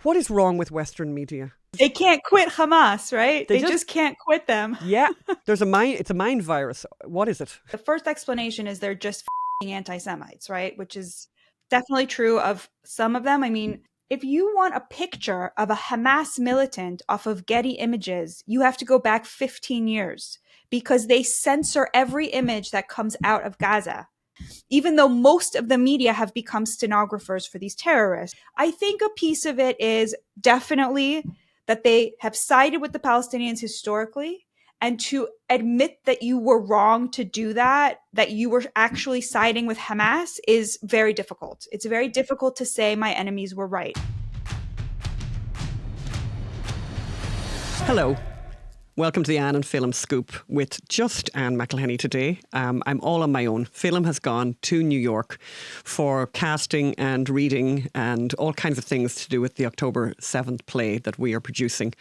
What is wrong with Western media? They can't quit Hamas, right? They just can't quit them. Yeah, it's a mind virus. What is it? The first explanation is they're just anti-Semites, right? Which is definitely true of some of them. I mean, if you want a picture of a Hamas militant off of Getty Images, you have to go back 15 years because they censor every image that comes out of Gaza. Even though most of the media have become stenographers for these terrorists. I think a piece of it is definitely that they have sided with the Palestinians historically, and to admit that you were wrong to do that you were actually siding with Hamas is very difficult. It's very difficult to say my enemies were right. Hello. Welcome to the Anne and Phelim Scoop with just Anne McElhenney today. I'm all on my own. Phelim has gone to New York for casting and reading and all kinds of things to do with the October 7th play that we are producing,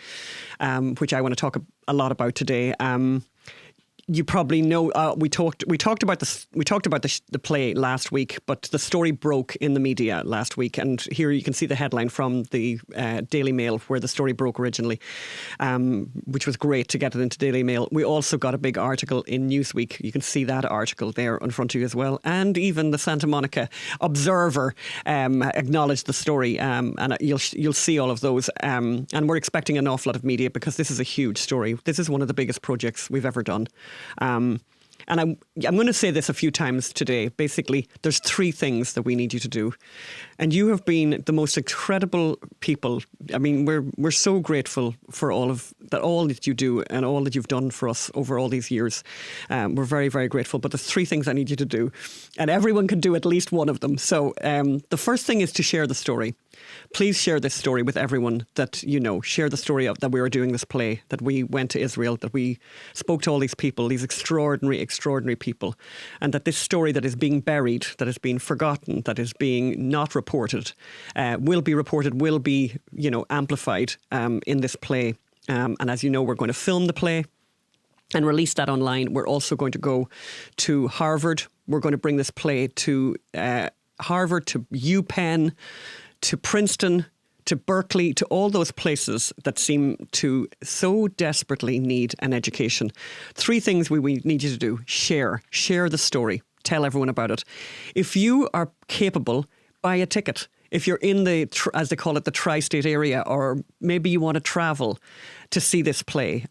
which I want to talk a lot about today. You probably know we talked about the play last week, but the story broke in the media last week, and here you can see the headline from the Daily Mail where the story broke originally, which was great to get it into Daily Mail. We also got a big article in Newsweek. You can see that article there in front of you as well, and even the Santa Monica Observer acknowledged the story, and you'll see all of those. And we're expecting an awful lot of media because this is a huge story. This is one of the biggest projects we've ever done. And I'm going to say this a few times today. Basically, there's three things that we need you to do. And you have been the most incredible people. I mean, we're so grateful for all that you do and all that you've done for us over all these years. We're very, very grateful. But there's three things I need you to do. And everyone can do at least one of them. So the first thing is to share the story. Please share this story with everyone that you know. Share the story of that we were doing this play, that we went to Israel, that we spoke to all these people, these extraordinary people, and that this story that is being buried, that is being forgotten, that is being not reported, will be amplified in this play. And as you know, we're going to film the play and release that online. We're also going to go to Harvard. We're going to bring this play to Harvard, to UPenn, to Princeton, to Berkeley, to all those places that seem to so desperately need an education. Three things we need you to do. Share the story. Tell everyone about it. If you are capable, buy a ticket. If you're in the, as they call it, the tri-state area, or maybe you want to travel to see this play.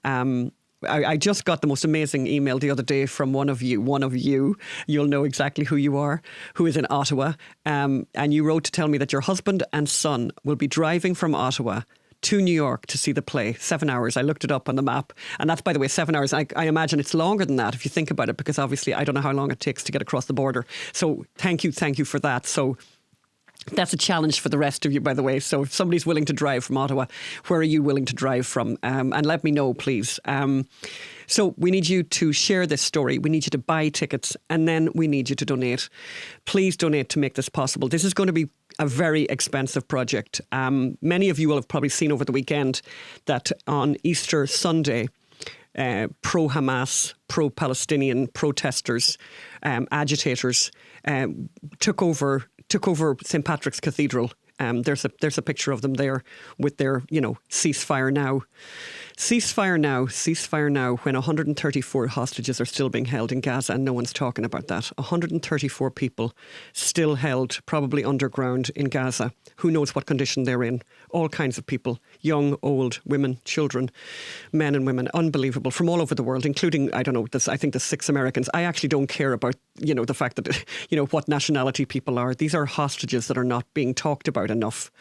I just got the most amazing email the other day from one of you, you'll know exactly who you are, who is in Ottawa. And you wrote to tell me that your husband and son will be driving from Ottawa to New York to see the play. 7 hours. I looked it up on the map. And that's, by the way, 7 hours. I imagine it's longer than that if you think about it, because obviously I don't know how long it takes to get across the border. So thank you for that. So that's a challenge for the rest of you, by the way. So if somebody's willing to drive from Ottawa, where are you willing to drive from? And let me know, please. So we need you to share this story. We need you to buy tickets, and then we need you to donate. Please donate to make this possible. This is going to be a very expensive project. Many of you will have probably seen over the weekend that on Easter Sunday, pro-Hamas, pro-Palestinian protesters, agitators took over St. Patrick's Cathedral. There's a picture of them there with their, ceasefire now. Ceasefire now, when 134 hostages are still being held in Gaza, and no one's talking about that. 134 people still held, probably underground in Gaza. Who knows what condition they're in? All kinds of people, young, old, women, children, men and women, unbelievable, from all over the world, including, I think the 6 Americans. I actually don't care about, the fact that, what nationality people are. These are hostages that are not being talked about enough.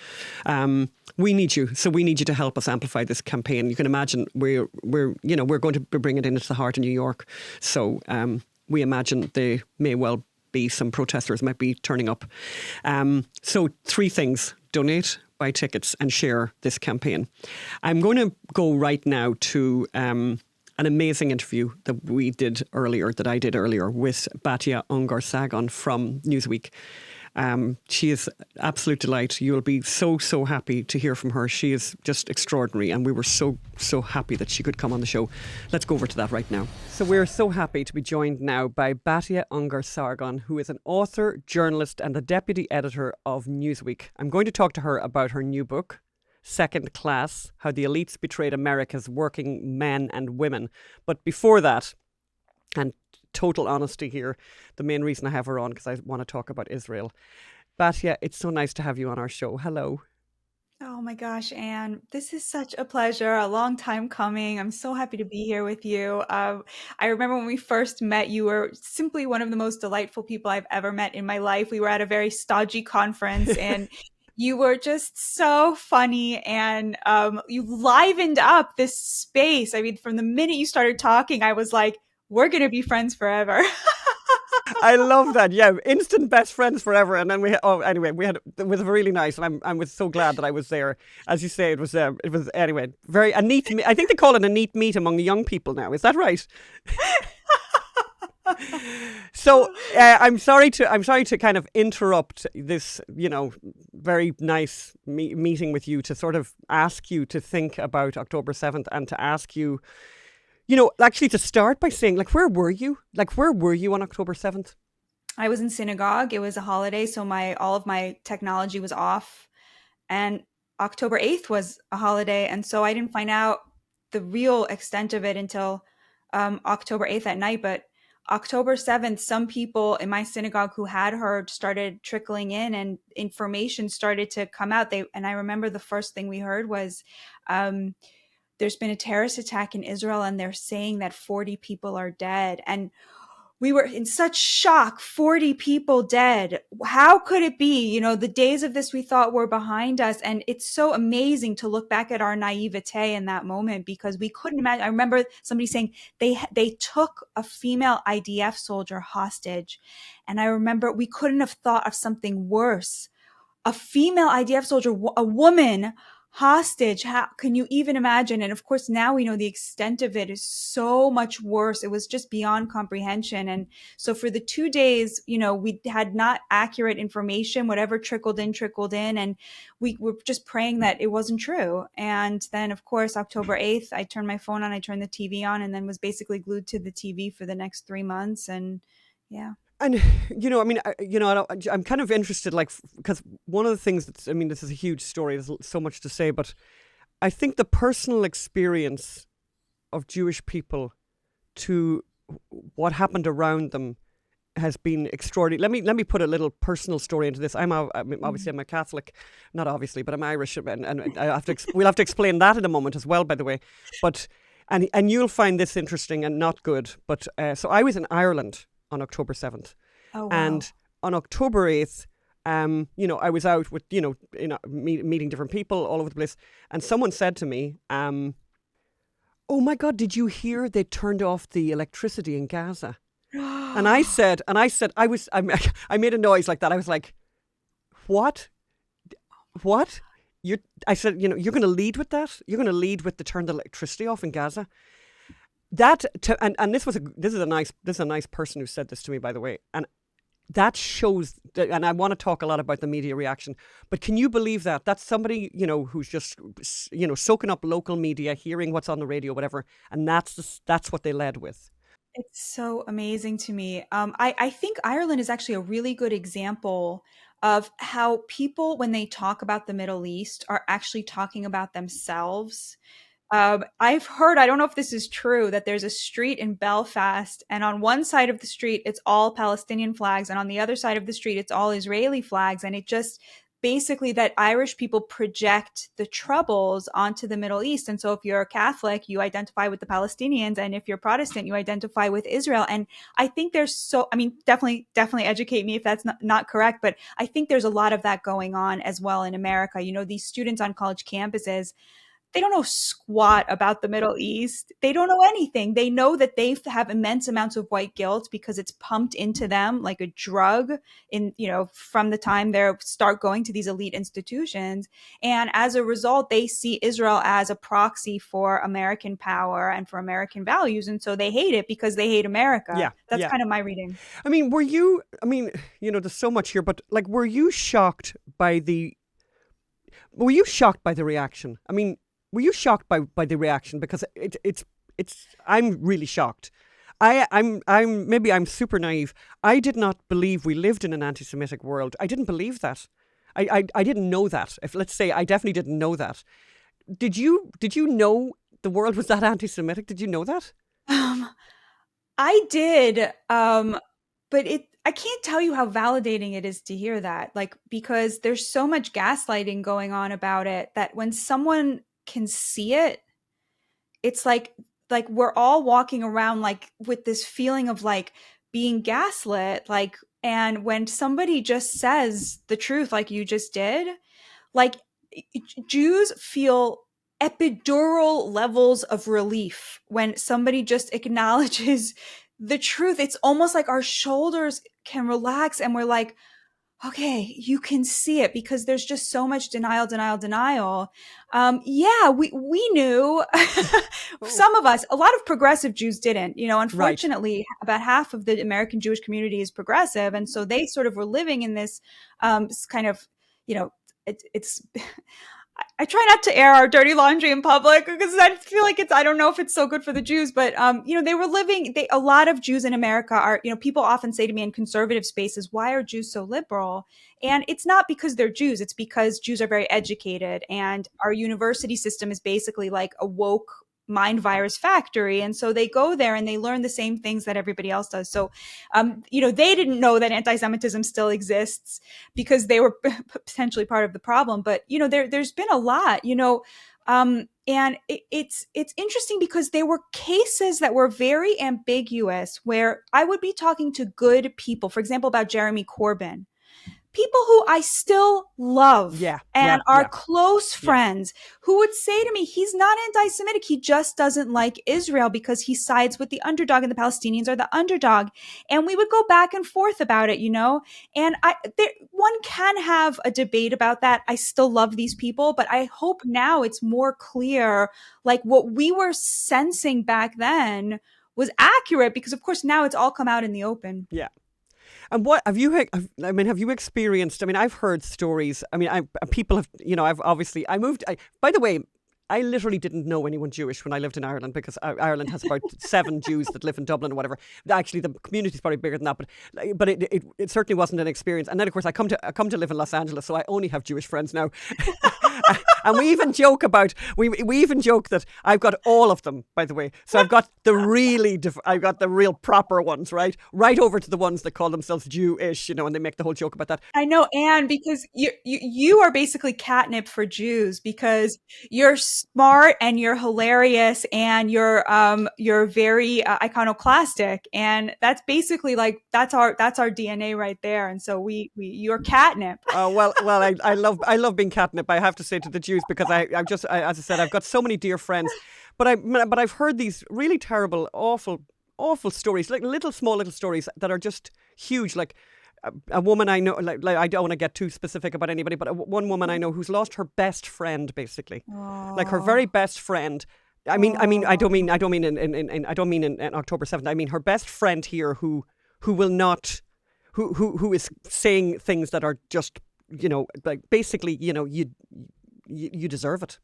We need you. So we need you to help us amplify this campaign. You can imagine we're going to be bringing it into the heart of New York. So we imagine there may well be some protesters might be turning up. So 3 things: donate, buy tickets, and share this campaign. I'm going to go right now to an amazing interview that I did earlier with Batya Ungar-Sargon from Newsweek. She is absolute delight. You'll be so happy to hear from her. She is just extraordinary, and we were so happy that she could come on the show. Let's go over to that right now. So we're so happy to be joined now by Batya Ungar-Sargon, who is an author, journalist and the deputy editor of Newsweek. I'm going to talk to her about her new book, second class, how the elites betrayed America's working men and women. But before that, and total honesty here, the main reason I have her on, because I want to talk about Israel. Batya, it's so nice to have you on our show. Hello. Oh my gosh, Anne, this is such a pleasure. A long time coming. I'm so happy to be here with you. I remember when we first met, you were simply one of the most delightful people I've ever met in my life. We were at a very stodgy conference and you were just so funny and you livened up this space. I mean, from the minute you started talking, I was like, we're going to be friends forever. I love that. Yeah, instant best friends forever. And then it was really nice, and I was so glad that I was there. As you say, it was anyway very a neat. I think they call it a neat meet among the young people now. Is that right? So I'm sorry to kind of interrupt this, very nice meeting with you to sort of ask you to think about October 7th and to ask you. Actually to start by saying, where were you? Where were you on October 7th? I was in synagogue. It was a holiday, so all of my technology was off. And October 8th was a holiday, and so I didn't find out the real extent of it until October 8th at night. But October 7th, some people in my synagogue who had heard started trickling in, and information started to come out. And I remember the first thing we heard was there's been a terrorist attack in Israel and they're saying that 40 people are dead. And we were in such shock. 40 people dead. How could it be? The days of this we thought were behind us. And it's so amazing to look back at our naivete in that moment, because we couldn't imagine. I remember somebody saying they took a female IDF soldier hostage. And I remember we couldn't have thought of something worse. A female IDF soldier, a woman hostage. How can you even imagine? And of course, now we know the extent of it is so much worse. It was just beyond comprehension. And so for the 2 days, we had not accurate information. Whatever trickled in. And we were just praying that it wasn't true. And then, of course, October 8th, I turned my phone on, I turned the TV on, and then was basically glued to the TV for the next 3 months. And yeah. And, I'm kind of interested, because one of the things this is a huge story. There's so much to say, but I think the personal experience of Jewish people to what happened around them has been extraordinary. Let me put a little personal story into this. I'm a Catholic, not obviously, but I'm Irish, and we'll have to explain that in a moment as well, by the way. But and you'll find this interesting and not good. But so I was in Ireland on October 7th. Oh, wow. And on October 8th, I was out with, meeting different people all over the place. And someone said to me, oh my God, did you hear they turned off the electricity in Gaza? and I made a noise like that. I was like, what? I said, you're going to lead with that? You're going to lead with the turn the electricity off in Gaza? This is a nice person who said this to me, by the way, and that shows. And I want to talk a lot about the media reaction, but can you believe that? That's somebody who's just soaking up local media, hearing what's on the radio, whatever, and that's what they led with. It's so amazing to me. I think Ireland is actually a really good example of how people, when they talk about the Middle East, are actually talking about themselves. I've heard, I don't know if this is true, that there's a street in Belfast, and on one side of the street, it's all Palestinian flags, and on the other side of the street, it's all Israeli flags. And it just basically that Irish people project the troubles onto the Middle East. And so if you're a Catholic, you identify with the Palestinians, and if you're Protestant, you identify with Israel. And I think definitely educate me if that's not correct, but I think there's a lot of that going on as well in America. These students on college campuses, they don't know squat about the Middle East. They don't know anything. They know that they have immense amounts of white guilt because it's pumped into them like a drug from the time they start going to these elite institutions. And as a result, they see Israel as a proxy for American power and for American values. And so they hate it because they hate America. Yeah. That's kind of my reading. There's so much here, but were you shocked by the reaction? Were you shocked by the reaction? Because I'm really shocked. I'm super naive. I did not believe we lived in an anti-Semitic world. I didn't believe that. I didn't know that. If let's say I definitely didn't know that. Did you know the world was that anti-Semitic? Did you know that? Um, I did, but I can't tell you how validating it is to hear that. Like, because there's so much gaslighting going on about it that when someone can see it, it's like we're all walking around like with this feeling of like being gaslit, like, and when somebody just says the truth like you just did, like, Jews feel epidural levels of relief when somebody just acknowledges the truth. It's almost like our shoulders can relax and we're like, okay, you can see it, because there's just so much denial, denial, denial. Yeah, we knew. Oh, Some of us, a lot of progressive Jews didn't. right. Unfortunately, about half of the American Jewish community is progressive, and so they sort of were living in this kind of, you know, it's I try not to air our dirty laundry in public because I feel like I don't know if it's so good for the Jews, but, they were a lot of Jews in America are, people often say to me in conservative spaces, why are Jews so liberal? And it's not because they're Jews. It's because Jews are very educated, and our university system is basically like a woke mind virus factory. And so they go there and they learn the same things that everybody else does. So, they didn't know that anti-Semitism still exists because they were potentially part of the problem. But, there's been a lot, and it's interesting because there were cases that were very ambiguous where I would be talking to good people, for example, about Jeremy Corbyn, people who I still love Yeah, yeah, and are yeah, close yeah. friends, who would say to me, he's not anti-Semitic. He just doesn't like Israel because he sides with the underdog and the Palestinians are the underdog. And we would go back and forth about it, and one can have a debate about that. I still love these people, but I hope now it's more clear, like what we were sensing back then was accurate, because of course now it's all come out in the open. Yeah. And what have you? Have you experienced? I mean, I've heard stories. I mean, people have. I've obviously. I moved. By the way, I literally didn't know anyone Jewish when I lived in Ireland, because Ireland has about 7 Jews that live in Dublin or whatever. Actually, the community's probably bigger than that, but it certainly wasn't an experience. And then, of course, I come to live in Los Angeles, so I only have Jewish friends now. And we even joke about we even joke that I've got all of them, by the way. So I've got I've got the real proper ones, right over to the ones that call themselves Jewish, and they make the whole joke about that. I know, Anne, because you are basically catnip for Jews, because you're smart and you're hilarious and you're very iconoclastic, and that's basically like that's our DNA right there. And so you're catnip. Well, I love being catnip. I have to say, to the Jews, because as I said, I've got so many dear friends, but I've heard these really terrible, awful stories, like small little stories that are just huge, like. A woman I know, like I don't want to get too specific about anybody, but one woman I know who's lost her best friend, basically, like her very best friend. I mean, I don't mean in October 7th. I mean her best friend here, who will not, who is saying things that are just, like basically, you deserve it.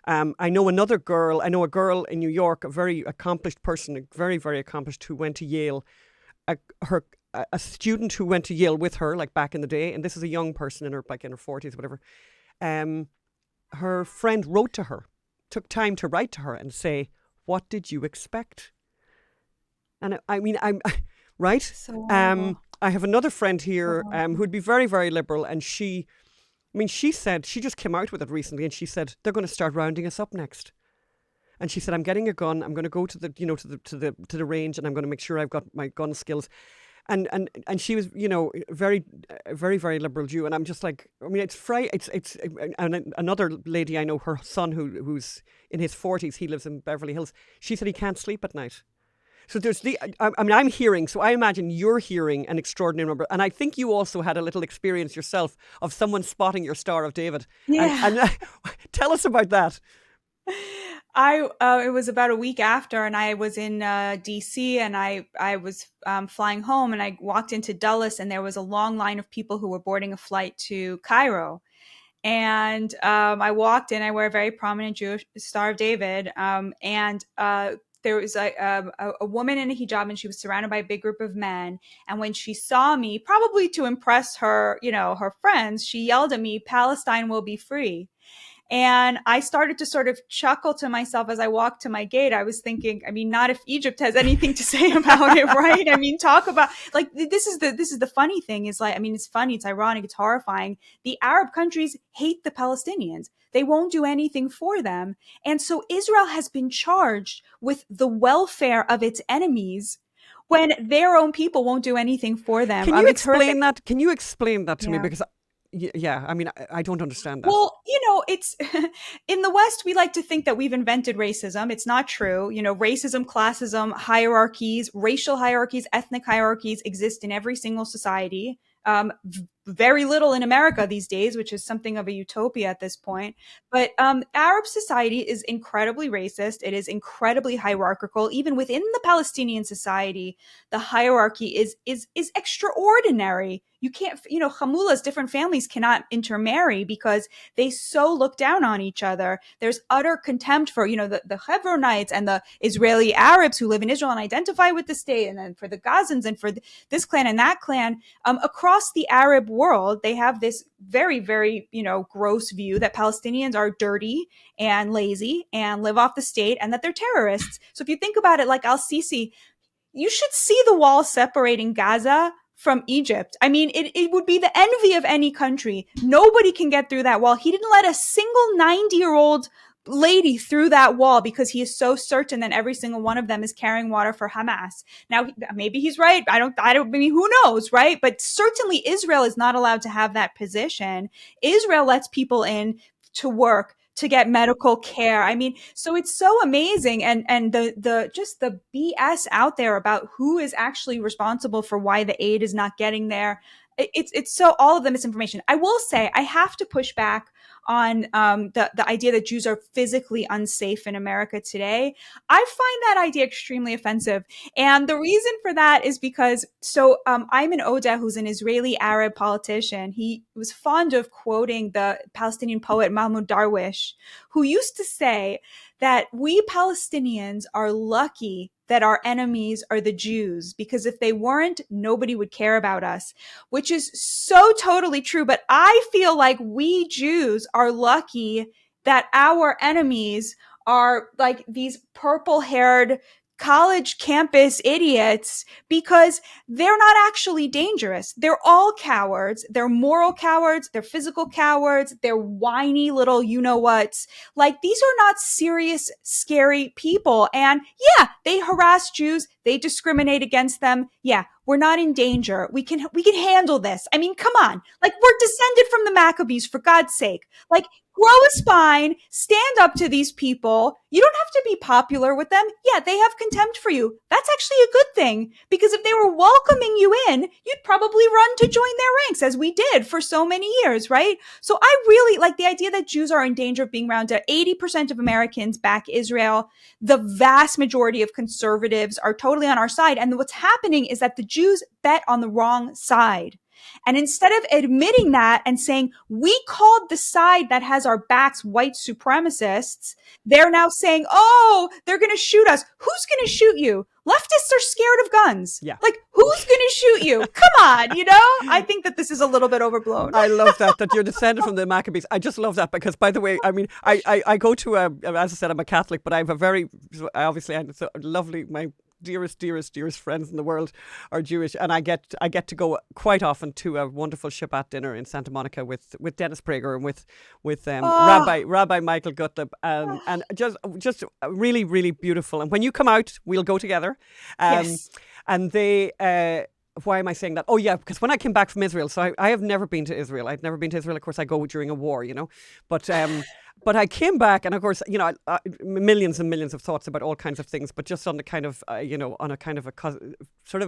I know a girl in New York, a very accomplished person, very, very accomplished, who went to Yale. A student who went to Yale with her, like back in the day, and this is a young person in her 40s, whatever. Her friend wrote to her, took time to write to her and say, "What did you expect?" And I'm right. So I have another friend here who'd be very, very liberal, and she said, she just came out with it recently, and she said they're going to start rounding us up next. And she said, I'm getting a gun. I'm going to go to the range, and I'm going to make sure I've got my gun skills. And she was, very, very, very liberal Jew. And I'm just like, I mean, and another lady I know, her son who's in his 40s, he lives in Beverly Hills. She said he can't sleep at night. So I'm hearing, so I imagine you're hearing an extraordinary number. And I think you also had a little experience yourself of someone spotting your Star of David. yeah. And tell us about that. It was about a week after, and I was in DC, and I was flying home, and I walked into Dulles, and there was a long line of people who were boarding a flight to Cairo. And I walked in. I wear a very prominent Jewish Star of David, and there was a woman in a hijab, and she was surrounded by a big group of men. And when she saw me, probably to impress her, her friends, she yelled at me, "Palestine will be free." And I started to sort of chuckle to myself as I walked to my gate. I was thinking, I mean, not if Egypt has anything to say about it, right? I mean, talk about, like, this is the funny thing is, like, I mean, it's funny, it's ironic, it's horrifying. The Arab countries hate the Palestinians. They won't do anything for them. And so Israel has been charged with the welfare of its enemies when their own people won't do anything for them. Can you explain that? Can you explain that to me? Because I mean, I don't understand that. Well, it's in the West, we like to think that we've invented racism. It's not true. Racism, classism, hierarchies, racial hierarchies, ethnic hierarchies exist in every single society. Very little in America these days, which is something of a utopia at this point. But Arab society is incredibly racist. It is incredibly hierarchical. Even within the Palestinian society, the hierarchy is extraordinary. You can't, Hamulas, different families cannot intermarry because they so look down on each other. There's utter contempt for, the Hebronites and the Israeli Arabs who live in Israel and identify with the state, and then for the Gazans and for this clan and that clan. Across the Arab world, they have this very, very, gross view that Palestinians are dirty and lazy and live off the state and that they're terrorists. So if you think about it, like 𝙁𝙤𝙤𝙀, you should see the wall separating Gaza from Egypt. I mean, it would be the envy of any country. Nobody can get through that wall. He didn't let a single 90-year-old lady through that wall because he is so certain that every single one of them is carrying water for Hamas. Now, maybe he's right. I mean, who knows, right? But certainly Israel is not allowed to have that position. Israel lets people in to work, to get medical care. I mean, so it's so amazing. And the just the BS out there about who is actually responsible for why the aid is not getting there. It's so all of the misinformation. I will say I have to push back on the idea that Jews are physically unsafe in America today. I find that idea extremely offensive. And the reason for that is because, Ayman Odeh, who's an Israeli Arab politician, he was fond of quoting the Palestinian poet Mahmoud Darwish, who used to say that we Palestinians are lucky that our enemies are the Jews, because if they weren't, nobody would care about us, which is so totally true. But I feel like we Jews are lucky that our enemies are like these purple-haired college campus idiots, because they're not actually dangerous. They're all cowards. They're moral cowards. They're physical cowards. They're whiny little you-know-whats. Like, these are not serious, scary people. And yeah, they harass Jews. They discriminate against them. Yeah, we're not in danger. We can handle this. I mean, come on. Like, we're descended from the Maccabees, for God's sake. Like, grow a spine, stand up to these people. You don't have to be popular with them. Yeah, they have contempt for you. That's actually a good thing, because if they were welcoming you in, you'd probably run to join their ranks, as we did for so many years, right? So I really like the idea that Jews are in danger of being rounded up. 80% of Americans back Israel. The vast majority of conservatives are totally on our side. And what's happening is that the Jews bet on the wrong side. And instead of admitting that and saying, we called the side that has our backs white supremacists, they're now saying, oh, they're going to shoot us. Who's going to shoot you? Leftists are scared of guns. Yeah. Like, who's going to shoot you? Come on, I think that this is a little bit overblown. I love that you're descended from the Maccabees. I just love that because, by the way, I mean, I go to, as I said, I'm a Catholic, but I have a very, obviously, I'm so lovely, my dearest friends in the world are Jewish, and I get to go quite often to a wonderful Shabbat dinner in Santa Monica with Dennis Prager and with Rabbi Michael Gottlieb, and just really, really beautiful. And when you come out, we'll go together. Yes. And they. Why am I saying that? Oh, yeah, because when I came back from Israel, so I have never been to Israel. I'd never been to Israel. Of course, I go during a war, But I came back, and of course, millions and millions of thoughts about all kinds of things, but just on the kind of, on a kind of a sort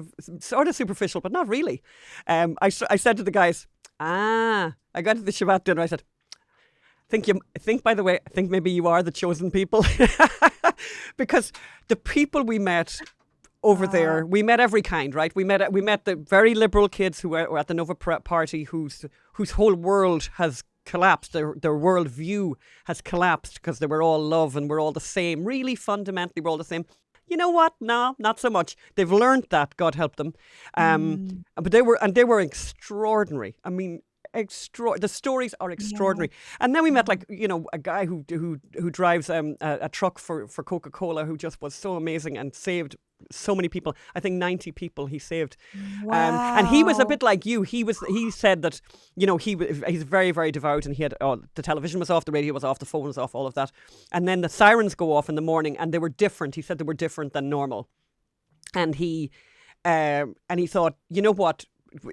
of superficial, but not really. I said to the guys, I got to the Shabbat dinner. I said, by the way, I think maybe you are the chosen people, because the people we met over there, we met every kind, right? We met the very liberal kids who were at the Nova Party, whose whole world has collapsed. Their world view has collapsed because they were all love and we're all the same. Really, fundamentally, we're all the same. you know what? No, not so much. They've learned that, God help them. But they were extraordinary. I mean, the stories are extraordinary. And then we met a guy who drives a truck for Coca-Cola, who just was so amazing and saved so many people. I think 90 people he saved. Wow. And he was a bit like you. He said that, he's very, very devout, and he had the television was off, the radio was off, the phone was off, all of that. And then the sirens go off in the morning, and they were different. He said they were different than normal. And he thought, you know what?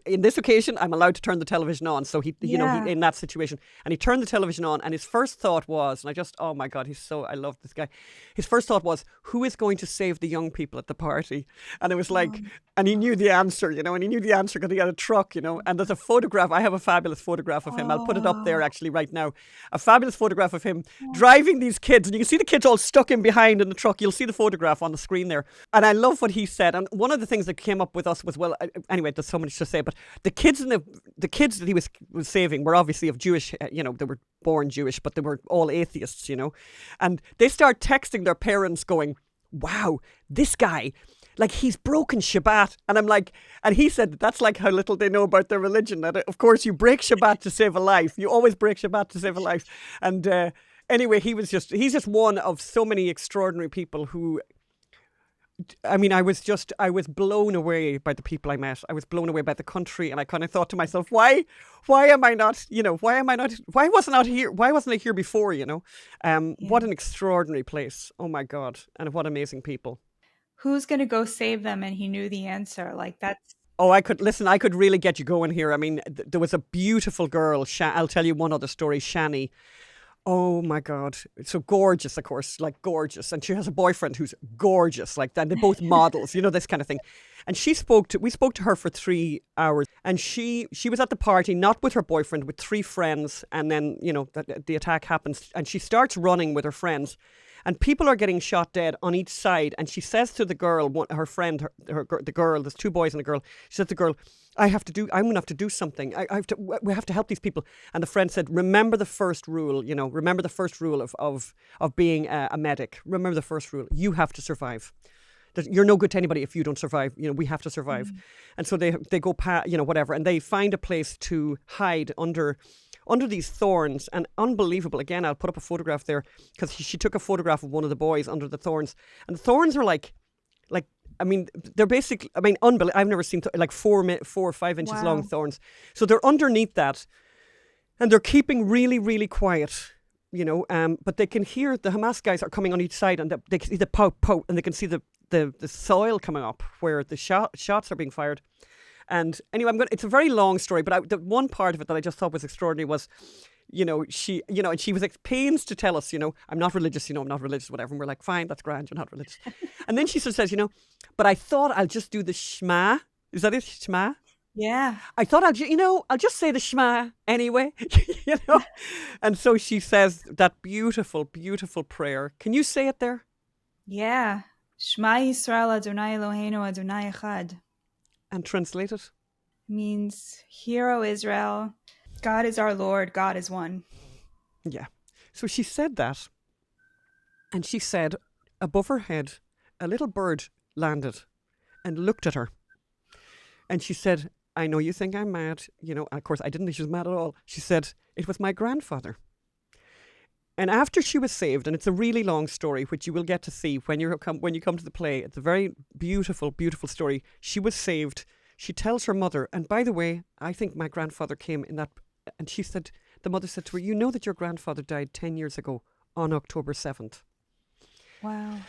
In this occasion, I'm allowed to turn the television on. So he in that situation, and he turned the television on, and his first thought was, and oh my God, I love this guy. His first thought was, who is going to save the young people at the party? And it was like, and he knew the answer, and he knew the answer because he had a truck, and there's a photograph. I have a fabulous photograph of him. I'll put it up there actually right now. A fabulous photograph of him driving these kids, and you can see the kids all stuck in behind in the truck. You'll see the photograph on the screen there. And I love what he said. And one of the things that came up with us was, anyway, there's so much to say, but the kids that he was saving were obviously of Jewish, they were born Jewish, but they were all atheists, and they start texting their parents going, wow, this guy, like, he's broken Shabbat. And I'm like, and he said, that's like how little they know about their religion. That of course you break Shabbat to save a life. You always break Shabbat to save a life. And anyway, he's just one of so many extraordinary people who, I mean, I was blown away by the people I met. I was blown away by the country, and I kind of thought to myself, why wasn't I here before, What an extraordinary place. Oh my God. And what amazing people. Who's going to go save them? And he knew the answer. Like, that's... Oh, I could really get you going here. I mean, there was a beautiful girl. I'll tell you one other story, Shani. Oh my God. So gorgeous, of course, like gorgeous. And she has a boyfriend who's gorgeous, like that. They're both models, this kind of thing. And we spoke to her for 3 hours, and she was at the party, not with her boyfriend, with 3 friends. And then, the attack happens, and she starts running with her friends, and people are getting shot dead on each side. And she says to the girl, her friend, the girl, there's 2 boys and a girl. She said to the girl, I'm going to have to do something. We have to help these people. And the friend said, remember the first rule, remember the first rule of being a medic. Remember the first rule. You have to survive. You're no good to anybody if you don't survive. We have to survive. And so they go whatever, and they find a place to hide under these thorns. And unbelievable. Again, I'll put up a photograph there, because she took a photograph of one of the boys under the thorns. And the thorns are like, I mean, they're basically, unbelievable. I've never seen 4 or 5 inches long thorns. So they're underneath that, and they're keeping really, really quiet, but they can hear the Hamas guys are coming on each side, and they can see the pow, pow, and they can see the soil coming up where the shots are being fired. And anyway, it's a very long story, but the one part of it that I just thought was extraordinary was, she was at pains to tell us, I'm not religious, whatever. And we're like, fine, that's grand, you're not religious. And then she sort of says, but I thought I'll just do the Shema. Is that it? Shema? Yeah. I thought I'll just say the Shema anyway, And so she says that beautiful, beautiful prayer. Can you say it there? Yeah. Shema Yisrael Adonai Eloheinu Adonai Echad. And translate it? Means, hear, O Israel, God is our Lord, God is one. Yeah. So she said that, and she said, above her head, a little bird landed and looked at her. And she said, I know you think I'm mad. Of course, I didn't think she was mad at all. She said, it was my grandfather. And after she was saved, and it's a really long story, which you will get to see when you come to the play. It's a very beautiful, beautiful story. She was saved. She tells her mother, and by the way, I think my grandfather came in that. And she said, the mother said to her, you know that your grandfather died 10 years ago on October 7th. Wow.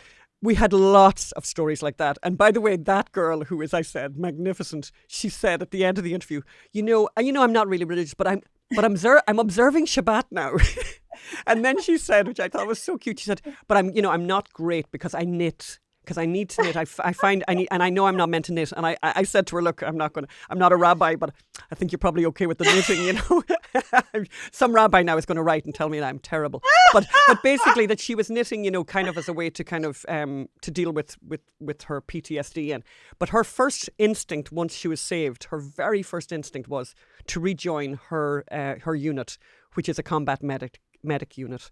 We had lots of stories like that. And by the way, that girl who, as I said, magnificent, she said at the end of the interview, I'm not really religious, but I'm observing Shabbat now. And then she said, which I thought was so cute, she said, but I'm not great because I knit. Because I need to knit. I find I need, and I know I'm not meant to knit. And I said to her, look, I'm not a rabbi, but I think you're probably okay with the knitting, Some rabbi now is going to write and tell me that I'm terrible. But basically that she was knitting, kind of as a way to kind of to deal with her PTSD. But her first instinct, once she was saved, her very first instinct was to rejoin her unit, which is a combat medic unit.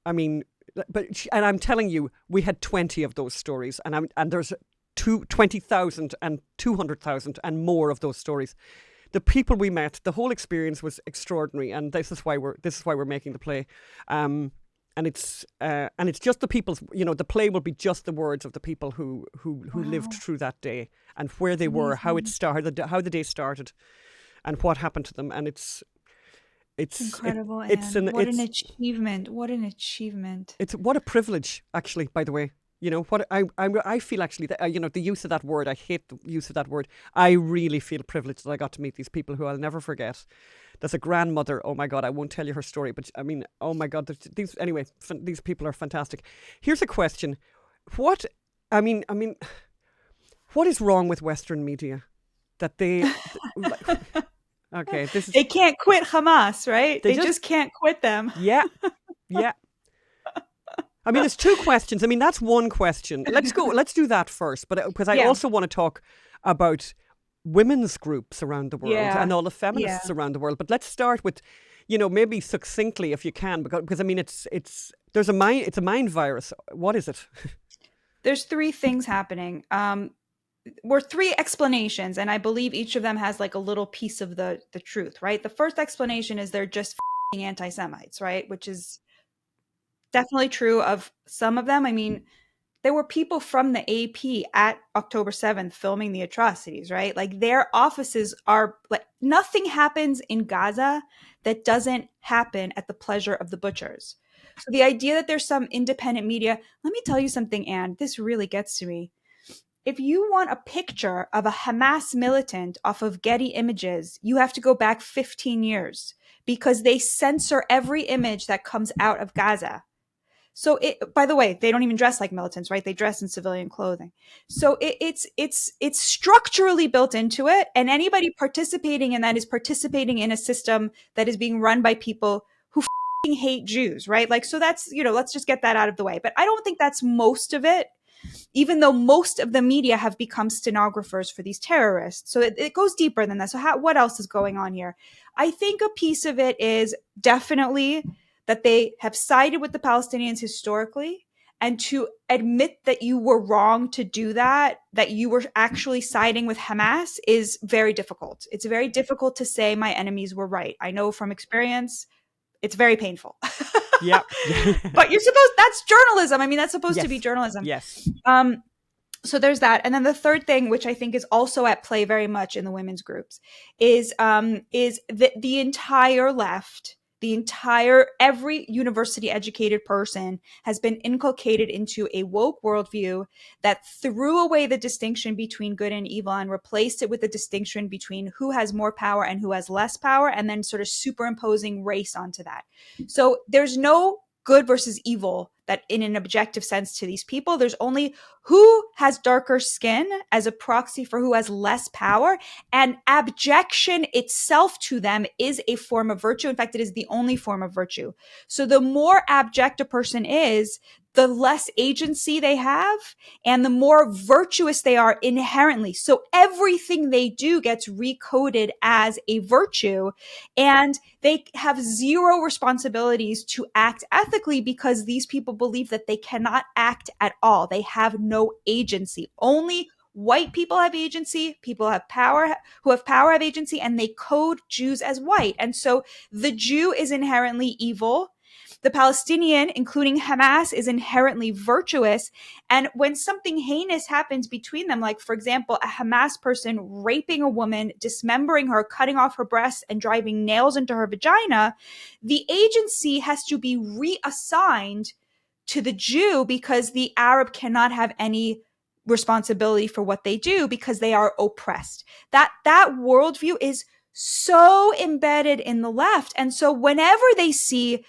I mean, and I'm telling you, we had 20 of those stories, and there's 20,000 and 200,000 and more of those stories. The people we met, the whole experience was extraordinary, and this is why we're making the play. And it's just the people's, the play will be just the words of the people who lived through that day and where they were, how it started, how the day started, and what happened to them. And it's incredible. What an achievement! What an achievement! What a privilege, actually. By the way, what I feel actually that the use of that word. I hate the use of that word. I really feel privileged that I got to meet these people who I'll never forget. There's a grandmother. Oh my God, I won't tell you her story, but I mean, oh my God, these people are fantastic. Here's a question: what is wrong with Western media that they? Okay, they can't quit Hamas, right? They just can't quit them. Yeah. I mean, there's two questions. I mean, that's one question. Let's do that first. But because I also want to talk about women's groups around the world and all the feminists around the world. But let's start with, maybe succinctly if you can, because I mean, it's a mind virus. What is it? There's three things happening. Were three explanations, and I believe each of them has like a little piece of the truth, right? The first explanation is they're just anti-Semites, right? Which is definitely true of some of them. I mean, there were people from the AP at October 7th filming the atrocities, right? Like their offices are like, nothing happens in Gaza that doesn't happen at the pleasure of the butchers. So the idea that there's some independent media, let me tell you something, Anne, this really gets to me. If you want a picture of a Hamas militant off of Getty Images, you have to go back 15 years because they censor every image that comes out of Gaza. So by the way, they don't even dress like militants, right? They dress in civilian clothing. So it's structurally built into it. And anybody participating in that is participating in a system that is being run by people who hate Jews, right? Like, so that's, let's just get that out of the way. But I don't think that's most of it, even though most of the media have become stenographers for these terrorists. So it goes deeper than that. So what else is going on here? I think a piece of it is definitely that they have sided with the Palestinians historically, and to admit that you were wrong to do that you were actually siding with Hamas is very difficult. It's very difficult to say my enemies were right. I know from experience, it's very painful. Yeah. But that's journalism. I mean, that's supposed to be journalism. Yes. So there's that. And then the third thing, which I think is also at play very much in the women's groups, is the entire left, every university educated person has been inculcated into a woke worldview that threw away the distinction between good and evil and replaced it with the distinction between who has more power and who has less power, and then sort of superimposing race onto that. So there's no good versus evil that in an objective sense to these people. There's only who has darker skin as a proxy for who has less power, and abjection itself to them is a form of virtue. In fact, it is the only form of virtue. So the more abject a person is, the less agency they have and the more virtuous they are inherently. So everything they do gets recoded as a virtue, and they have zero responsibilities to act ethically because these people believe that they cannot act at all. They have no agency. Only white people have agency. People have power, who have power have agency, and they code Jews as white. And so the Jew is inherently evil. The Palestinian, including Hamas, is inherently virtuous. And when something heinous happens between them, like, for example, a Hamas person raping a woman, dismembering her, cutting off her breasts, and driving nails into her vagina, the agency has to be reassigned to the Jew because the Arab cannot have any responsibility for what they do because they are oppressed. That worldview is so embedded in the left. And so whenever they see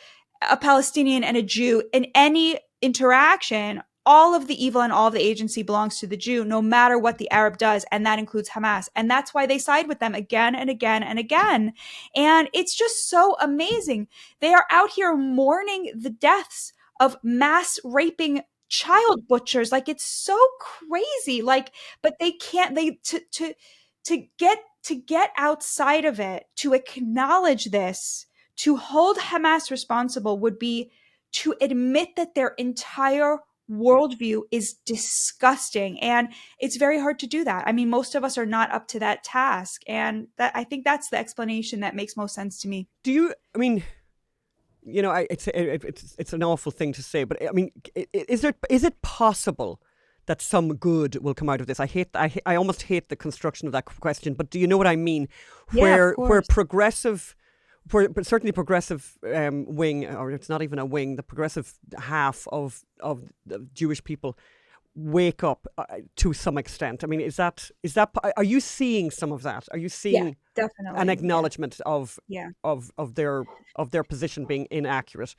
a Palestinian and a Jew in any interaction, all of the evil and all of the agency belongs to the Jew, no matter what the Arab does. And that includes Hamas. And that's why they side with them again and again and again. And it's just so amazing. They are out here mourning the deaths of mass raping child butchers. Like, it's so crazy. Like, but they can't, to get outside of it, to acknowledge this, to hold Hamas responsible would be to admit that their entire worldview is disgusting. And it's very hard to do that. I mean, most of us are not up to that task. And that, I think that's the explanation that makes most sense to me. Do you, I mean, you know, it's an awful thing to say, but I mean, is it possible that some good will come out of this? I almost hate the construction of that question, but do you know what I mean? Yeah, of Where course. progressive, but certainly progressive wing, or it's not even a wing, the progressive half of the Jewish people wake up to some extent. I mean, is that are you seeing some of that? Are you seeing Definitely an acknowledgement of Yeah. their position being inaccurate?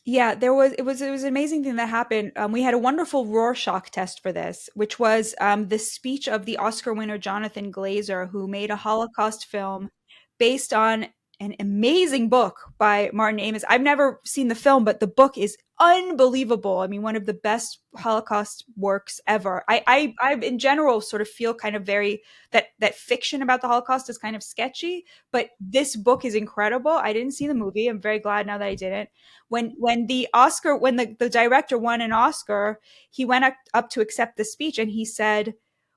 Yeah, it was an amazing thing that happened. We had a wonderful Rorschach test for this, which was the speech of the Oscar winner Jonathan Glazer, who made a Holocaust film based on an amazing book by Martin Amis. I've never seen the film, but the book is unbelievable. I mean, one of the best Holocaust works ever. I in general sort of feel kind of very that fiction about the Holocaust is kind of sketchy, but this book is incredible. I didn't see the movie. I'm very glad now that I didn't. When the director won an Oscar, he went up to accept the speech and he said,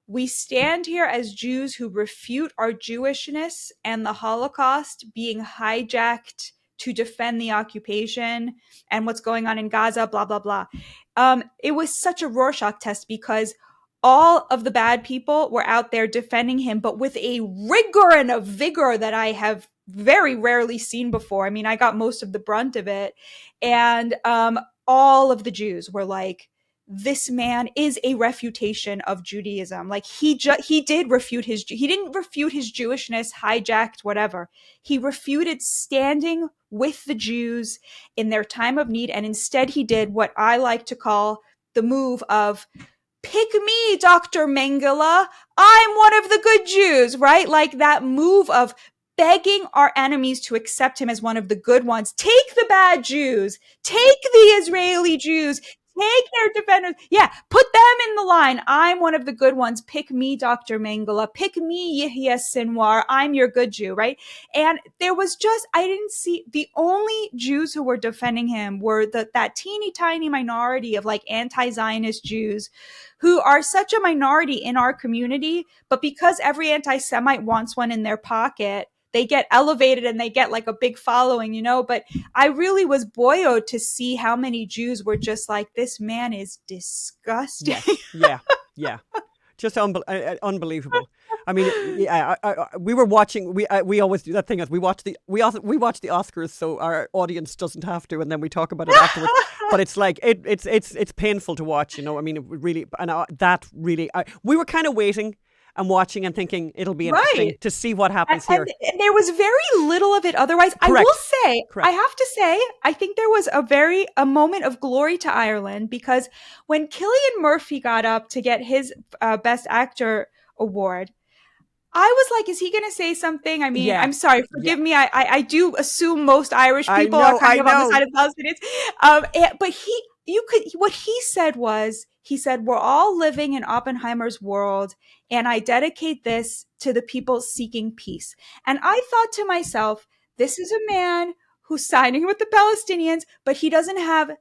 "We stand here as Jews who refute our Jewishness and the Holocaust being hijacked to defend the occupation and what's going on in Gaza, blah, blah, blah." It was such a Rorschach test because all of the bad people were out there defending him, but with a rigor and a vigor that I have very rarely seen before. I mean, I got most of the brunt of it. And all of the Jews were like, this man is a refutation of Judaism. Like he didn't refute his Jewishness, hijacked, whatever. He refuted standing with the Jews in their time of need. And instead he did what I like to call the move of, pick me, Dr. Mengele. I'm one of the good Jews, right? Like that move of begging our enemies to accept him as one of the good ones. Take the bad Jews, take the Israeli Jews, take their defenders. Yeah, put them in the line. I'm one of the good ones. Pick me, Dr. Mengele. Pick me, Yahya Sinwar. I'm your good Jew, right? And there was I didn't see, the only Jews who were defending him were that teeny tiny minority of like anti-Zionist Jews who are such a minority in our community, but because every anti-Semite wants one in their pocket, they get elevated and they get like a big following, you know. But I really was buoyed to see how many Jews were just like, this man is disgusting. Yeah. Just unbelievable. I mean, yeah. We were watching. We always do that thing as we watch the Oscars, so our audience doesn't have to, and then we talk about it afterwards. But it's like it's painful to watch, you know. I mean, it really, and that really, we were kind of waiting and watching and thinking it'll be interesting to see what happens here. And there was very little of it otherwise. Correct. I will say, Correct. I have to say, I think there was a moment of glory to Ireland, because when Cillian Murphy got up to get his Best Actor award, I was like, is he going to say something? I mean, I'm sorry, forgive me. I do assume most Irish people are kind of on the side of Palestinians. But what he said was, he said, we're all living in Oppenheimer's world, and I dedicate this to the people seeking peace. And I thought to myself, this is a man who's siding with the Palestinians, but he doesn't have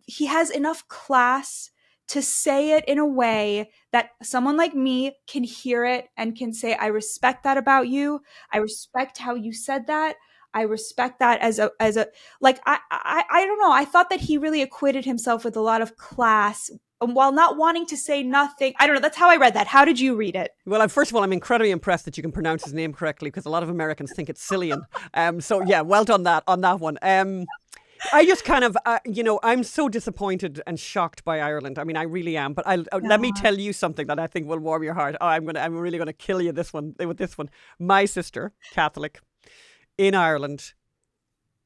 he has enough class to say it in a way that someone like me can hear it and can say, I respect that about you. I respect how you said that. I respect that as a like, I don't know. I thought that he really acquitted himself with a lot of class while not wanting to say nothing. I don't know. That's how I read that. How did you read it? Well, first of all, I'm incredibly impressed that you can pronounce his name correctly, because a lot of Americans think it's Cillian. So yeah, well done on that one. I just kind of, I'm so disappointed and shocked by Ireland. I mean, I really am. But let me tell you something that I think will warm your heart. I'm really going to kill you with this one. My sister, Catholic, in Ireland,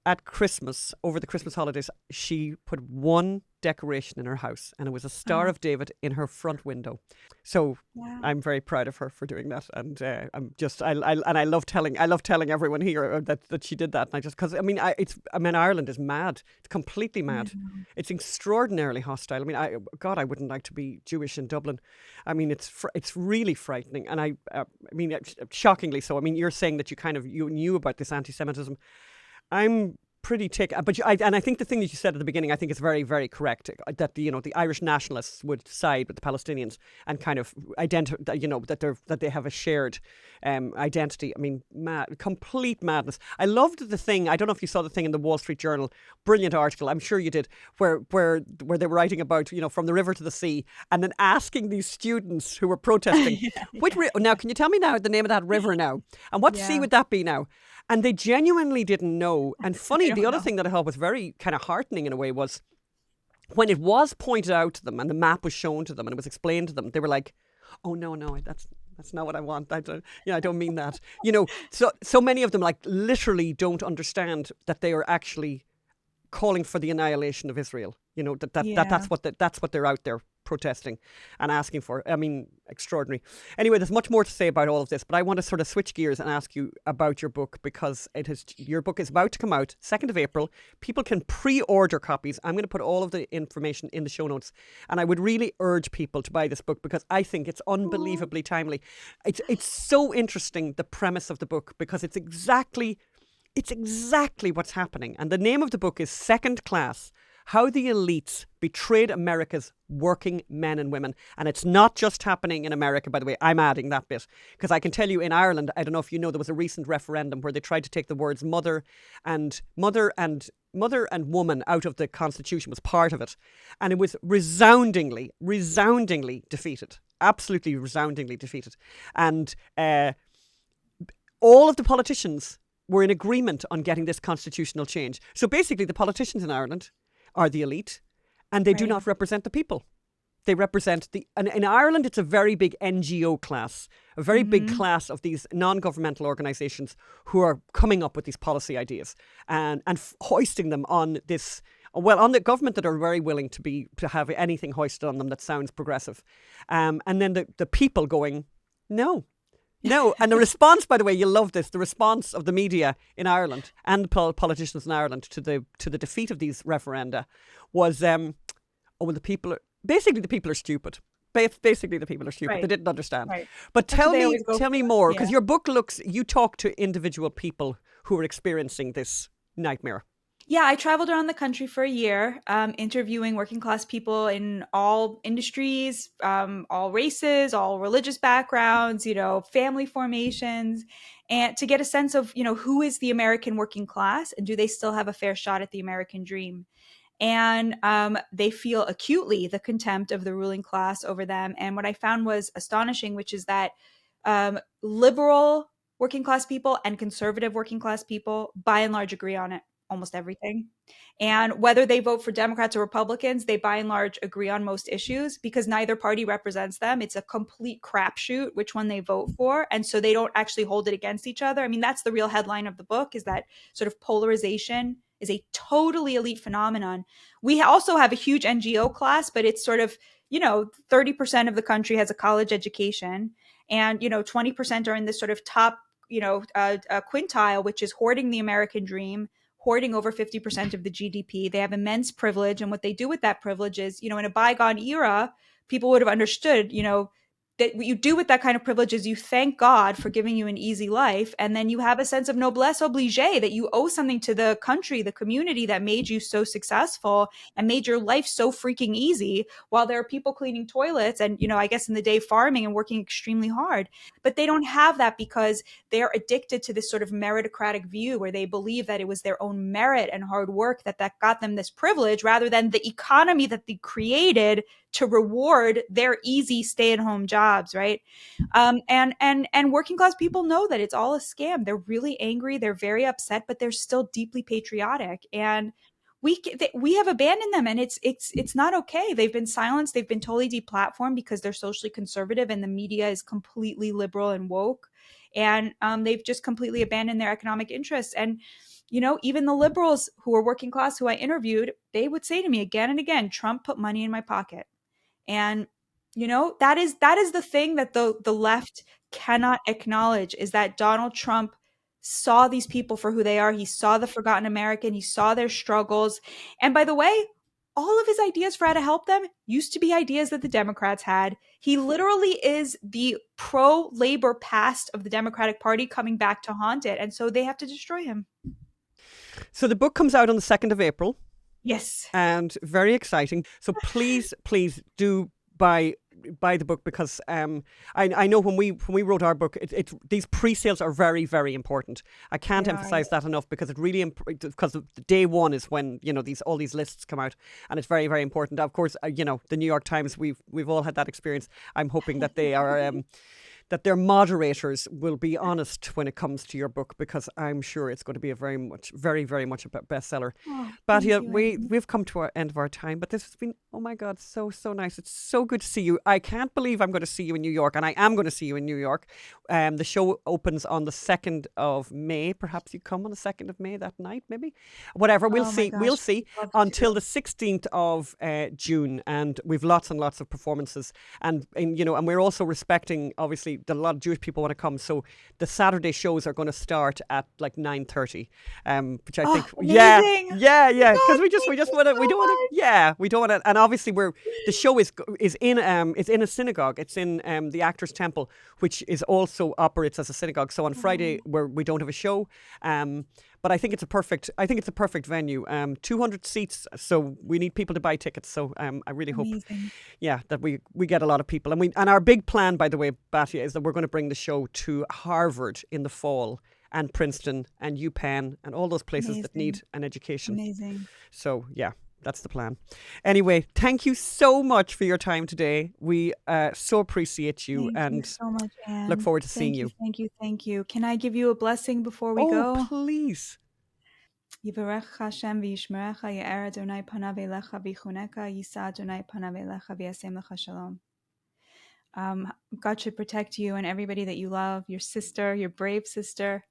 at Christmas, over the Christmas holidays, she put one decoration in her house, and it was a Star of David in her front window. So I'm very proud of her for doing that, and I love telling everyone here that she did that. And because Ireland is mad. It's completely mad. It's extraordinarily hostile. I mean, I wouldn't like to be Jewish in Dublin. I mean, it's really frightening, and shockingly so. I mean, you're saying that you knew about this anti-Semitism. I'm pretty but and I think the thing that you said at the beginning, I think is very, very correct. That the Irish nationalists would side with the Palestinians and kind of identify, that they have a shared identity. I mean, complete madness. I loved the thing. I don't know if you saw the thing in the Wall Street Journal. Brilliant article. I'm sure you did. Where they were writing about from the river to the sea, and then asking these students who were protesting, now can you tell me now the name of that river now, and what sea would that be now? And they genuinely didn't know. And funny, the other thing that I thought was very kind of heartening in a way was when it was pointed out to them and the map was shown to them and it was explained to them, they were like, "Oh no, that's not what I want. I don't mean that." So many of them literally don't understand that they are actually calling for the annihilation of Israel. That's what they're out there protesting and asking for. I mean, extraordinary. Anyway, there's much more to say about all of this, but I want to sort of switch gears and ask you about your book, because your book is about to come out 2nd of April. People can pre-order copies. I'm going to put all of the information in the show notes, and I would really urge people to buy this book because I think it's unbelievably timely. It's so interesting, the premise of the book, because it's exactly what's happening. And the name of the book is Second Class: How the Elites Betrayed America's Working Men and Women. And it's not just happening in America, by the way. I'm adding that bit because I can tell you in Ireland, I don't know if you know, there was a recent referendum where they tried to take the words mother and woman out of the Constitution, was part of it. And it was resoundingly defeated. Absolutely resoundingly defeated. And all of the politicians were in agreement on getting this constitutional change. So basically the politicians in Ireland are the elite, and they do not represent the people. They represent and in Ireland, it's a very big NGO class, a very big class of these non-governmental organisations who are coming up with these policy ideas and hoisting them on this, on the government that are very willing to have anything hoisted on them that sounds progressive. And then the people going, no. And the response, by the way, you'll love this, the response of the media in Ireland and the politicians in Ireland to the defeat of these referenda was, the people are stupid. Basically, the people are stupid. Right. They didn't understand. Right. But tell me more, because your book you talk to individual people who are experiencing this nightmare. Yeah, I traveled around the country for a year, interviewing working class people in all industries, all races, all religious backgrounds, family formations, and to get a sense of, who is the American working class and do they still have a fair shot at the American dream? And they feel acutely the contempt of the ruling class over them. And what I found was astonishing, which is that liberal working class people and conservative working class people, by and large, agree on it. Almost everything. And whether they vote for Democrats or Republicans, they by and large agree on most issues because neither party represents them. It's a complete crapshoot which one they vote for. And so they don't actually hold it against each other. I mean, that's the real headline of the book, is that sort of polarization is a totally elite phenomenon. We also have a huge NGO class, but it's sort of, 30% of the country has a college education and, 20% are in this sort of top, quintile, which is hoarding the American dream, hoarding over 50% of the GDP. They have immense privilege. And what they do with that privilege is, in a bygone era, people would have understood, that what you do with that kind of privilege is you thank God for giving you an easy life. And then you have a sense of noblesse oblige, that you owe something to the country, the community that made you so successful and made your life so freaking easy, while there are people cleaning toilets and, I guess in the day farming and working extremely hard. But they don't have that because they're addicted to this sort of meritocratic view where they believe that it was their own merit and hard work that got them this privilege, rather than the economy that they created to reward their easy stay-at-home jobs, right? And working class people know that it's all a scam. They're really angry. They're very upset, but they're still deeply patriotic. And we have abandoned them, and it's not okay. They've been silenced. They've been totally deplatformed because they're socially conservative, and the media is completely liberal and woke. And they've just completely abandoned their economic interests. And even the liberals who are working class, who I interviewed, they would say to me again and again, Trump put money in my pocket. And, that is the thing that the left cannot acknowledge, is that Donald Trump saw these people for who they are. He saw the forgotten American. He saw their struggles. And by the way, all of his ideas for how to help them used to be ideas that the Democrats had. He literally is the pro-labor past of the Democratic Party coming back to haunt it. And so they have to destroy him. So the book comes out on the 2nd of April. Yes. And very exciting. So please do buy the book, because I know when we wrote our book, these pre-sales are very, very important. I can't emphasize that enough, because it really because day one is when all these lists come out, and it's very, very important. Of course, the New York Times, we've all had that experience. I'm hoping that they are. That their moderators will be honest when it comes to your book, because I'm sure it's going to be very, very much a bestseller. Oh, Batya, we've come to our end of our time, but this has been, oh my God, so nice. It's so good to see you. I can't believe I'm going to see you in New York, and I am going to see you in New York. The show opens on the 2nd of May. Perhaps you come on the 2nd of May that night, maybe. Whatever, we'll see. Gosh, we'll see until the 16th of June, and we've lots and lots of performances, and we're also respecting, obviously, a lot of Jewish people want to come, so the Saturday shows are going to start at like 9:30, which I think, amazing. yeah, because we don't want to, and obviously the show is in it's in a synagogue. It's in the Actors Temple, which is also operates as a synagogue. So on Friday we don't have a show, but I think it's a perfect venue. 200 seats, so we need people to buy tickets. So I really hope, that we get a lot of people. And our big plan, by the way, Batya, is that we're going to bring the show to Harvard in the fall, and Princeton and UPenn and all those places that need an education. Amazing. So yeah, that's the plan. Anyway, thank you so much for your time today. We so appreciate you, Thank you so much, Anne. look forward to seeing you. Thank you. Can I give you a blessing before we go? Oh, please. Yivarech Hashem v'yishmerecha, Ye'er Adonai panav elecha v'yichuneka, Yisa Adonai panav elecha v'yasem lecha shalom. God should protect you and everybody that you love, your sister, your brave sister,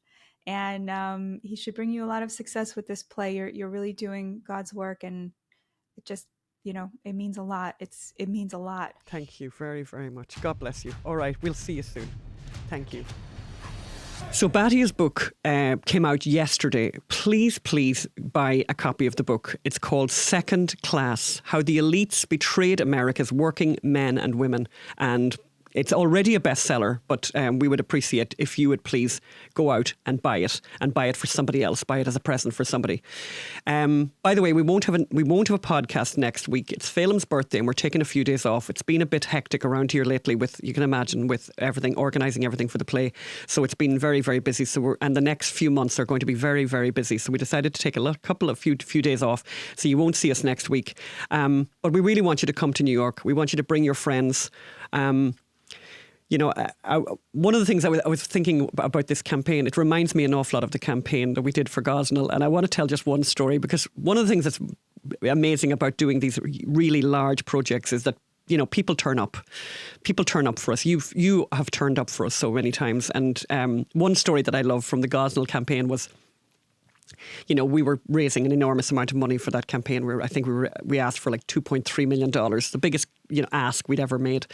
and He should bring you a lot of success with this play. You're really doing God's work, and it just, it means a lot. It means a lot. Thank you very, very much. God bless you. All right, we'll see you soon. Thank you. So Batya's book came out yesterday. Please buy a copy of the book. It's called Second Class: How the Elites Betrayed America's Working Men and Women. And it's already a bestseller, but we would appreciate if you would please go out and buy it for somebody else. Buy it as a present for somebody. By the way, we won't have a podcast next week. It's Phelim's birthday, and we're taking a few days off. It's been a bit hectic around here lately, you can imagine, with everything, organising everything for the play. So it's been very, very busy. And the next few months are going to be very, very busy. So we decided to take a few days off. So you won't see us next week. But we really want you to come to New York. We want you to bring your friends. One of the things I was thinking about this campaign, it reminds me an awful lot of the campaign that we did for Gosnell. And I want to tell just one story, because one of the things that's amazing about doing these really large projects is that, people turn up. People turn up for us. You have turned up for us so many times. And one story that I love from the Gosnell campaign was, we were raising an enormous amount of money for that campaign. I think we asked for like $2.3 million, the biggest ask we'd ever made,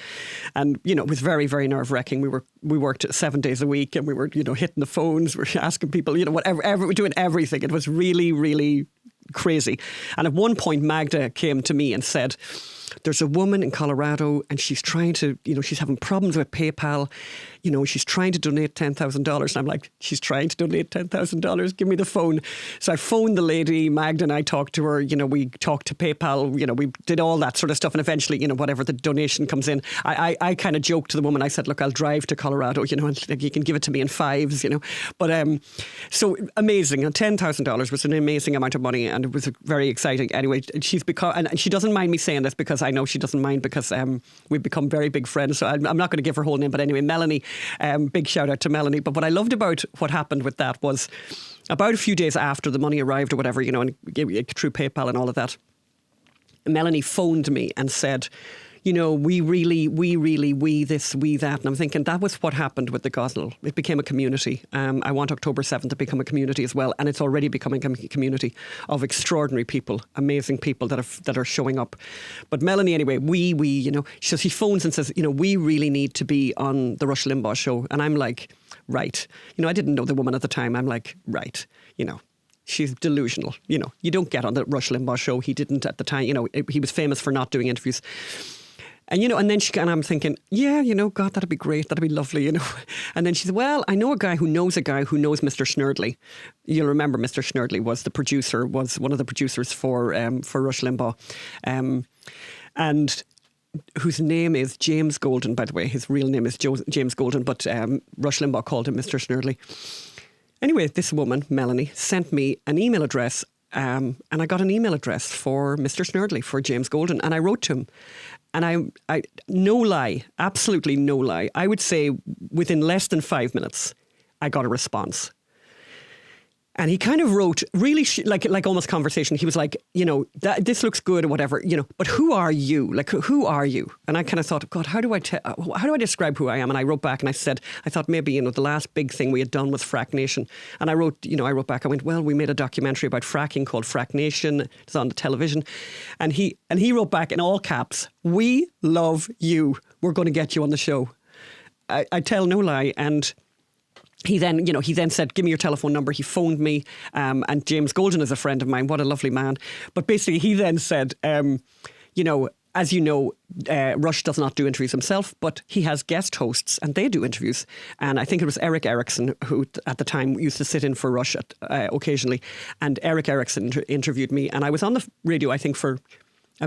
and it was very, very nerve-wracking. We worked 7 days a week, and we were hitting the phones, we were asking people whatever, we're doing everything. It was really, really crazy. And at one point, Magda came to me and said, there's a woman in Colorado, and she's trying to, she's having problems with PayPal. She's trying to donate $10,000. And I'm like, she's trying to donate $10,000? Give me the phone. So I phoned the lady, Magda, and I talked to her. We talked to PayPal. We did all that sort of stuff. And eventually, whatever the donation comes in, I kind of joked to the woman. I said, look, I'll drive to Colorado, and you can give it to me in fives, But so amazing. And $10,000 was an amazing amount of money, and it was very exciting. Anyway, and she doesn't mind me saying this, because I know she doesn't mind, because we've become very big friends. So I'm not going to give her whole name, but anyway, Melanie, big shout out to Melanie. But what I loved about what happened with that was, about a few days after the money arrived or whatever, and through PayPal and all of that, Melanie phoned me and said, we this, we that. And I'm thinking, that was what happened with the Gosnell. It became a community. I want October 7th to become a community as well. And it's already becoming a community of extraordinary people, amazing people that are showing up. But Melanie, anyway, so she phones and says, we really need to be on the Rush Limbaugh show. And I'm like, right. I didn't know the woman at the time. I'm like, right, she's delusional. You don't get on the Rush Limbaugh show. He didn't at the time. He was famous for not doing interviews. And, and then and I'm thinking, yeah, God, that'd be great. That'd be lovely, And then she said, well, I know a guy who knows Mr. Schneiderli. You'll remember Mr. Schneiderli was one of the producers for Rush Limbaugh. And whose name is James Golden, by the way. His real name is James Golden, but Rush Limbaugh called him Mr. Schneiderli. Anyway, this woman, Melanie, sent me an email address, and I got an email address for Mr. Schneiderli, for James Golden, and I wrote to him. And I no lie, absolutely no lie, I would say within less than 5 minutes, I got a response. And he kind of wrote really like almost conversation. He was like, this looks good or whatever, but who are you? Like, who are you? And I kind of thought, God, how do I describe who I am? And I wrote back and I said, I thought maybe, the last big thing we had done was Frack Nation. And I wrote back, I went, well, we made a documentary about fracking called Frack Nation. It's on the television. And he wrote back in all caps, we love you. We're going to get you on the show. I tell no lie. And he then said, give me your telephone number. He phoned me, and James Golden is a friend of mine. What a lovely man. But basically, he then said, as you know, Rush does not do interviews himself, but he has guest hosts and they do interviews. And I think it was Eric Erickson who at the time used to sit in for Rush occasionally. And Eric Erickson interviewed me, and I was on the radio, I think, for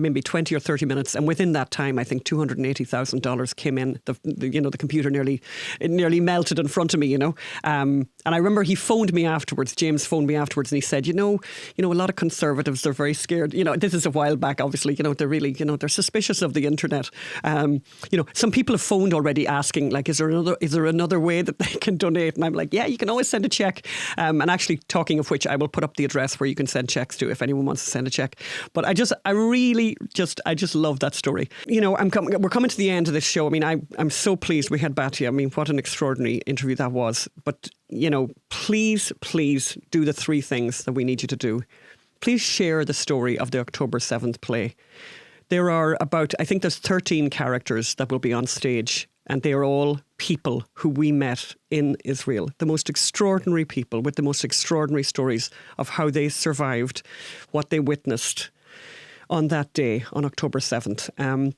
maybe 20 or 30 minutes. And within that time, I think $280,000 came in. The computer nearly melted in front of me, And I remember he phoned me afterwards. James phoned me afterwards and he said, a lot of conservatives, they're very scared. This is a while back, obviously, they're really, they're suspicious of the internet. Some people have phoned already asking, like, is there another way that they can donate? And I'm like, yeah, you can always send a check. And actually, talking of which, I will put up the address where you can send checks to if anyone wants to send a check. But I just love that story. We're coming to the end of this show. I mean, I'm so pleased we had Batya. I mean, what an extraordinary interview that was. But, please do the 3 things that we need you to do. Please share the story of the October 7th play. There are I think there's 13 characters that will be on stage, and they are all people who we met in Israel. The most extraordinary people with the most extraordinary stories of how they survived, what they witnessed on that day, on October 7th.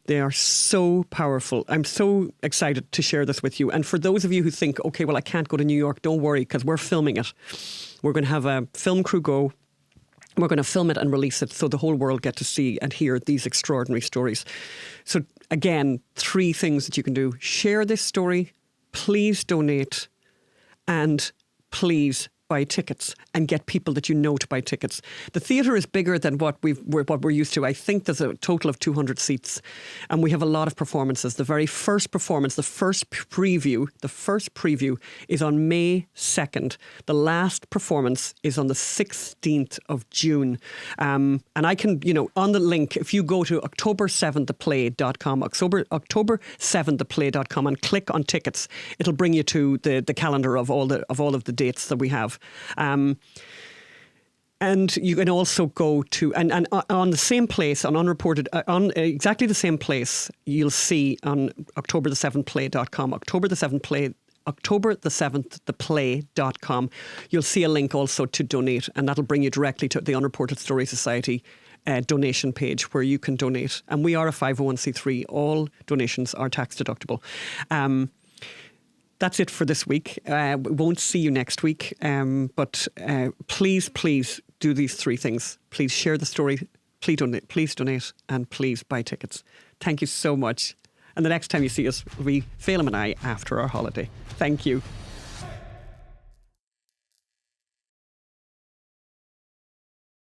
They are so powerful. I'm so excited to share this with you. And for those of you who think, okay, well, I can't go to New York, don't worry, because we're filming it. We're going to have a film crew go. We're going to film it and release it so the whole world get to see and hear these extraordinary stories. So again, 3 things that you can do. Share this story. Please donate. And please buy tickets and get people that to buy tickets. The theatre is bigger than what we're used to. I think there's a total of 200 seats, and we have a lot of performances. The very first performance, the first preview is on May 2nd. The last performance is on the 16th of June. And I can, on the link, if you go to October7ththeplay.com, October7ththeplay.com and click on tickets, it'll bring you to the calendar of all of the dates that we have. And you can also go to, and on the same place, on unreported, on exactly the same place, you'll see on October7ththeplay.com, October7ththeplay.com, you'll see a link also to donate, and that'll bring you directly to the Unreported Story Society donation page where you can donate. And we are a 501c3. All donations are tax deductible. That's it for this week. We won't see you next week. But please do these 3 things. Please share the story. Please donate, and please buy tickets. Thank you so much. And the next time you see us will be Phelim and I after our holiday. Thank you.